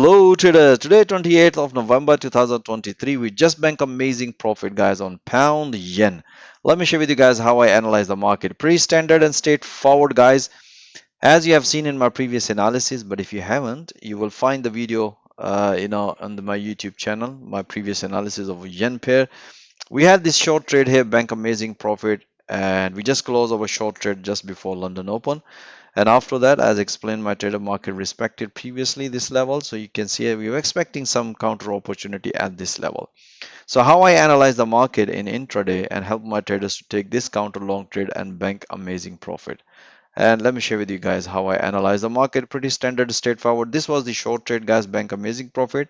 Hello traders. Today 28th of November 2023, we just bank amazing profit guys on pound yen. Let me share with you guys how I analyze the market. Pretty standard and straightforward guys, as you have seen in my previous analysis. But if you haven't, you will find the video on my YouTube channel, my previous analysis of yen pair. We had this short trade here, bank amazing profit, and we just closed our short trade just before London Open. And after that, as explained, my trader market respected previously this level. So you can see we were expecting some counter opportunity at this level. So how I analyze the market in intraday and help my traders to take this counter long trade and bank amazing profit. And let me share with you guys how I analyze the market. Pretty standard, straightforward. This was the short trade guys, bank amazing profit.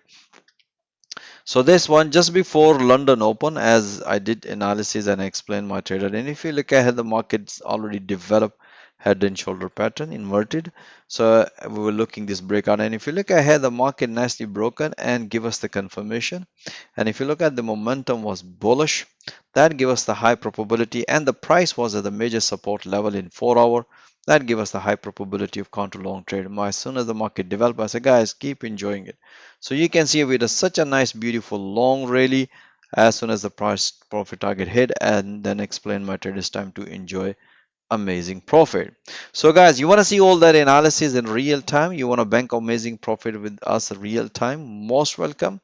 So this one just before London Open, as I did analysis and explain my trader. And if you look ahead, the market's already developed head and shoulder pattern inverted. So we were looking this breakout. And if you look ahead, the market nicely broken and give us the confirmation. And if you look at the momentum was bullish, that give us the high probability, and the price was at the major support level in 4 hour. That give us the high probability of counter long trade. As soon as the market developed, I said, guys, keep enjoying it. So you can see with such a nice, beautiful long rally, as soon as the price profit target hit, and then explain my trade, it's time to enjoy amazing profit. So guys, you want to see all that analysis in real time, you want to bank amazing profit with us real time, most welcome.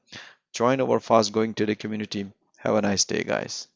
Join our fast growing trader community. Have a nice day guys.